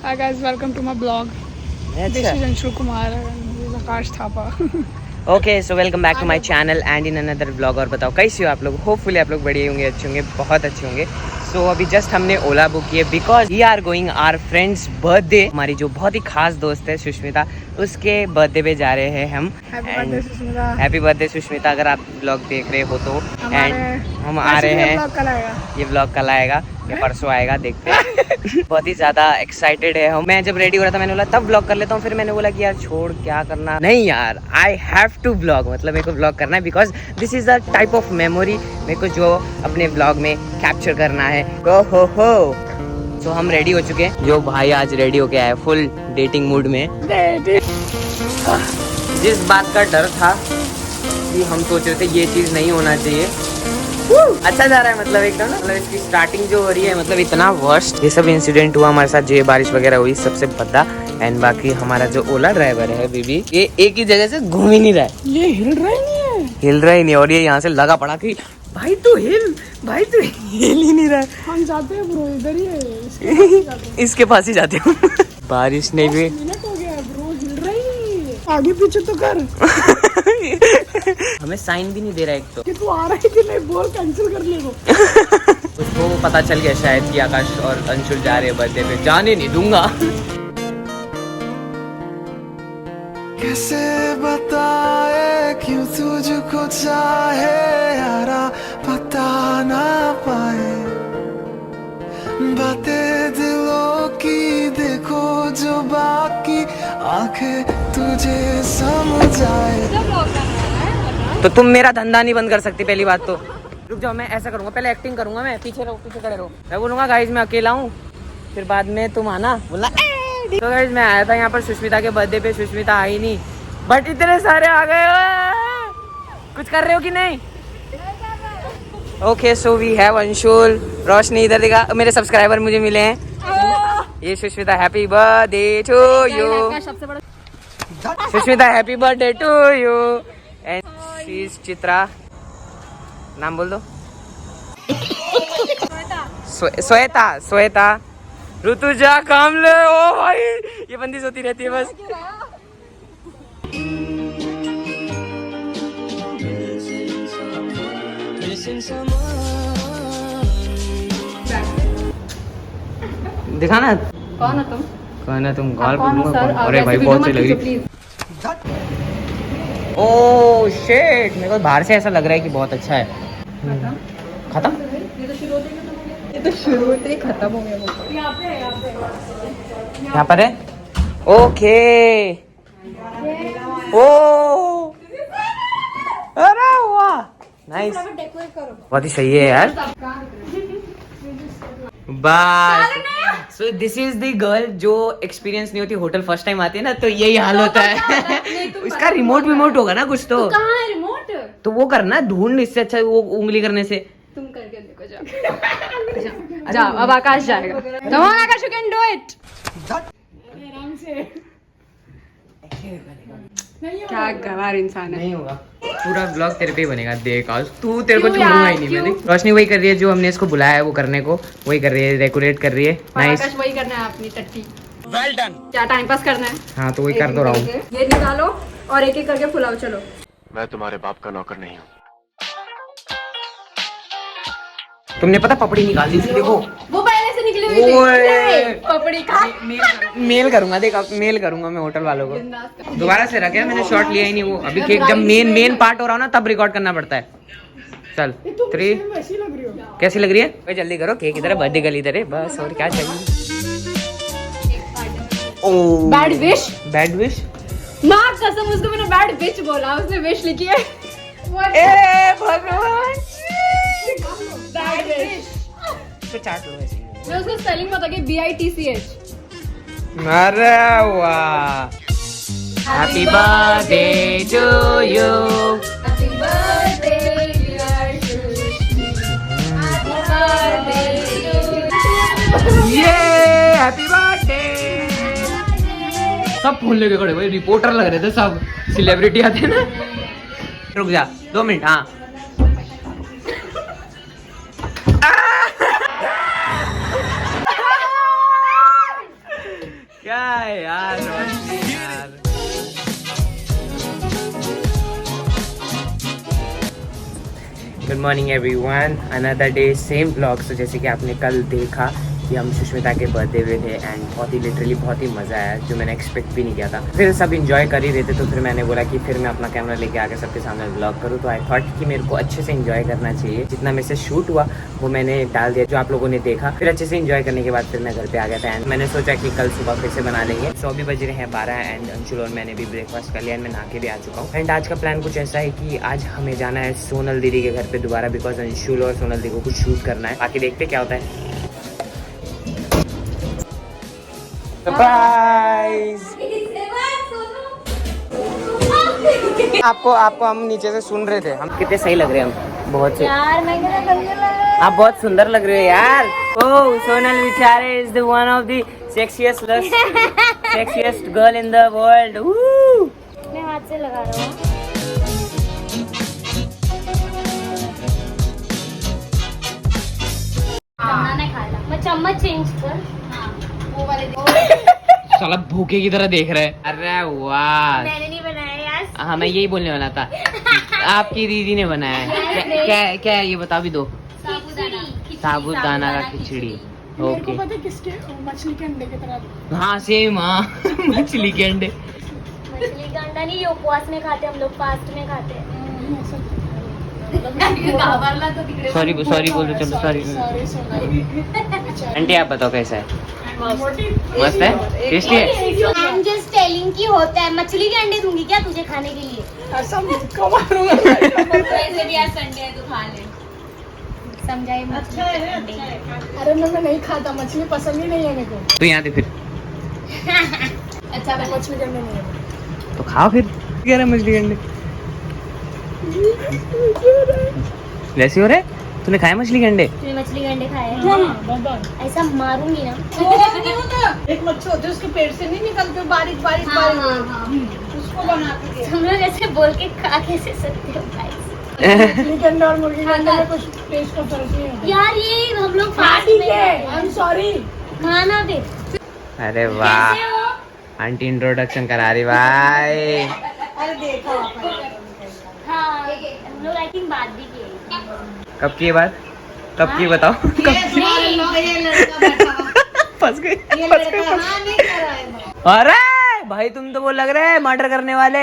Hi guys, welcome to my blog. This is Anshul Kumar and this is Akash Thapa. Okay so welcome back to my channel and in another blog. और बताओ कैसे हो आप लोग? Hopefully आप लोग बढ़िया होंगे, अच्छे होंगे, बहुत अच्छे होंगे। सो अभी जस्ट हमने ओला बुक की है because we are going our friends birthday. हमारी जो बहुत ही खास दोस्त है सुष्मिता, उसके बर्थडे पे जा रहे हैं हम। हैप्पी बर्थडे सुष्मिता, अगर आप ब्लॉग देख रहे हो तो। एंड हम आ रहे हैं, ये ब्लॉग कल आएगा या परसों आएगा, देखते हैं। बहुत ही ज्यादा एक्साइटेड है हम। मैं जब रेडी हो रहा था मैंने बोला तब ब्लॉग कर लेता हूँ, फिर मैंने बोला कि यार छोड़, क्या करना, नहीं यार आई हैव टू ब्लॉग, मतलब मेरे को ब्लॉग करना है because this is the type of memory मेरे को जो अपने ब्लॉग में कैप्चर करना है। हो तो हम रेडी हो चुके हैं। जो भाई आज रेडी होके आया फुल डेटिंग मूड में। जिस बात का डर था कि हम सोच रहे थे ये चीज नहीं होना चाहिए, अच्छा जा रहा है। मतलब एकदम ना, मतलब इसकी स्टार्टिंग जो हो रही है, मतलब इतना वर्स्ट ये सब इंसिडेंट हुआ हमारे साथ, जो बारिश वगैरह हुई सबसे बड़ा। एंड बाकी हमारा जो ओला ड्राइवर है बीबी, ये एक ही जगह से घूम ही नहीं रहा है, ये हिल रहा ही नहीं है, हिल रहा ही नहीं। और ये यहाँ से लगा पड़ा कि भाई तू हिल, भाई तू हिल ही नहीं रहा है। हम जाते हैं ब्रो, इधर ही है, इसके पास ही जाते हूँ। बारिश नहीं भी, मिनट हो गया ब्रो, हिल रहा ही नहीं है। आगे पीछे तो कर। हमें साइन भी नहीं दे रहा है एक तो कि तू आ रहा है कि नहीं, बोल कैंसिल कर ले वो। उसको पता चल गया शायद कि आकाश और अंशुल जा रहे हैं बर्थडे पे, जाने नहीं दूंगा। कैसे बताए क्यों तुझको चाहे यारा, पता ना पाए बातें दिलों की, देखो जो बाकी आंखें तुझे समझ आए। तो तुम मेरा धंधा नहीं बंद कर सकती पहली बात तो। रुक जाओ, मैं ऐसा करूंगा, पहले एक्टिंग करूंगा, मैं पीछे रहो, पीछे खड़े रहो। मैं बोलूंगा गाइज मैं अकेला हूँ, फिर बाद में तुम आना बोला। तो गाइज मैं आया था यहाँ पर सुष्मिता के बर्थडे पे, सुष्मिता आई नहीं, बट इतने सारे आ गए। कुछ कर रहे हो कि नहीं? Okay so we have Anshul, Roshni इधर दिखा, मेरे सब्सक्राइबर मुझे मिले हैं। ये Sushmita, happy birthday to you. Sushmita happy birthday to you. And she is Chitra, नाम बोल दो। श्वेता, श्वेता, ऋतुजा, कामले। ओ भाई ये बंदी सोती रहती है बस। दिखाना कौन हो तुम? कौन है तुम? Call sir? अरे भाई बहुत सही लग रही। ओह शिट, मेरे को बाहर से ऐसा लग रहा है कि बहुत अच्छा है। खत्म? ये तो शुरू होते ही खत्म हो गया वो। यहाँ पर है। ओके ओ, अरे वाह नाइस, बहुत ही सही है यार। बस so this is the girl जो एक्सपीरियंस नहीं होती, होटल फर्स्ट टाइम आती है ना तो यही हाल होता है। उसका रिमोट होगा ना कुछ तो। कहाँ है रिमोट? तो वो करना ढूंढ, इससे अच्छा वो उंगली करने से। तुम करके देखो, जाओ जाओ, अब आकाश जाएगा। Come on Akash, you can do it. आराम से। क्या गवार इंसान है। नहीं होगा, पूरा ब्लॉग तेरे पे ही बनेगा, देख आज तू, तेरे को छोड़ूंगा ही नहीं मैंने। रोशनी वही कर रही है जो हमने इसको बुलाया है वो करने को, वही कर रही है, डेकोरेट कर रही है। नाइस, आकाश वही करना है अपनी टट्टी। Well done. क्या टाइम पास करना है? हाँ तो वही कर दो रहा हूँ। ये निकालो और एक एक करके फुलाओ, चलो। मैं तुम्हारे बाप का नौकर नहीं हूँ। तुमने पता पपड़ी निकाल दी थी, देखो वो पहले से निकली हुई थी। पपड़ी खा। मेल करूंगा, देख अब मेल करूंगा मैं होटल वालों को। दोबारा से रखे, मैंने शॉट लिया ही नहीं वो अभी। केक जब मेन पार्ट हो रहा हो ना तब रिकॉर्ड करना पड़ता है। चल 3 कैसी लग रही है भाई? जल्दी करो, केक इधर है, बर्थडे गर्ल इधर है, बस और क्या चाहिए। ओह बैड विश, बैड विश। माँ कसम, उसको मैंने बैड विश बोला, उसने विश लिखी है। ए भगवान, बैड विश। तो चाट लो ऐसे। मैं उसको स्पेलिंग बता के BITCH। अरे वाह, happy birthday to you, happy birthday dear Sushmi, happy birthday to ये हैप्पी बर्थडे। सब फोन लेके खड़े भाई, रिपोर्टर लग रहे थे सब, सेलिब्रिटी आते हैं ना। रुक जा 2 मिनट। हाँ क्या है यार good morning everyone, another day same blog. तो जैसे कि आपने कल देखा कि हम सुष्मिता के बर्थडे पे थे एंड बहुत ही लिटरली बहुत ही मज़ा आया, जो मैंने एक्सपेक्ट भी नहीं किया था। फिर सब इंजॉय कर ही रहे थे, तो फिर मैंने बोला कि फिर मैं अपना कैमरा लेके आकर सबके सामने ब्लॉग करूँ। तो आई थॉट कि मेरे को अच्छे से इंजॉय करना चाहिए। जितना मेरे से शूट हुआ वो मैंने डाल दिया, जो आप लोगों ने देखा। फिर अच्छे से इंजॉय करने के बाद फिर मैं घर पे आ गया था एंड मैंने सोचा कि कल सुबह फिर से बना लेंगे। 100 भी बज रहे हैं 12 एंड अंशुल और मैंने भी ब्रेकफास्ट कर लिया एंड मैं नहा के भी आ चुका हूँ। एंड आज का प्लान कुछ ऐसा है कि आज हमें जाना है सोनल दीदी के घर पे दोबारा, बिकॉज अंशुल और सोनल दीदी को कुछ शूट करना है। बाकी देखते क्या होता है। सरप्राइज! आपको हम नीचे से सुन रहे थे, हम कितने सही लग रहे हैं हम, बहुत से यार मैं आप बहुत सुंदर लग रहे हो यार। ओह सोनल विचारे is the one of the sexiest girl in the world. मैं हाथ से लगा रहा हूँ। मैं चम्मच चेंज कर। साला भूखे की तरह देख रहे हैं। अरे वाह, मैंने नहीं बनाया यार। हाँ मैं यही बोलने वाला था। आपकी दीदी ने बनाया है। क्या है ये बता भी दो। साबूदाना का खिचड़ी। ओके, किसके मछली के अंडे की तरह। हाँ सेम, हाँ मछली के अंडे। मछली का अंडा नहीं, ये उपवास में खाते हम लोग, फास्ट में खाते हैं। सॉरी बोलो, चलो सॉरी। आंटी आप बताओ कैसा है? मस्त है, टेस्टी है। आई एम जस्ट टेलिंग कि होता है। मछली के अंडे दूंगी क्या तुझे खाने के लिए? ऐसा मुझको मारूंगा। वैसे भी आज संडे है, तू खा ले। समझाई मछली के अंडे। अरे मैं नहीं खाता, मछली पसंद ही नहीं है मेरे को। तो यहाँ दे फिर। अच्छा मछली के अंडे नहीं है तो खाओ फिर। क्या रहा मछली के अंडे वैसे हो रहे? तूने खाए मछली के अंडे? तूने मछली के अंडे खाए हैं? बाबा ऐसा मारूंगी ना। एक मच्छर होती है, उसके पेट से नहीं निकलते, बारीक बारीक उसको बना के तुम लोग ऐसे बोल के खा कैसे सकते हो भाई? मछली के अंडे और मुर्गी के अंडे में कुछ टेस्ट का फर्क नहीं होता। यार ये हम लोग फास्ट ठीक में है, खाते आई हैं। Am sorry. खाना फिर। अरे वाह, कैसे हो? आंटी इंट्रोडक्शन करा रही भाई। अरे देखो हाँ हम लोग आई थिंक बात भी की। कब की बात? कब की बताओ? ये लड़का बैठा फंस गई। हाँ नहीं कर रहा है। अरे भाई तुम तो वो लग रहे हैं मर्डर करने वाले।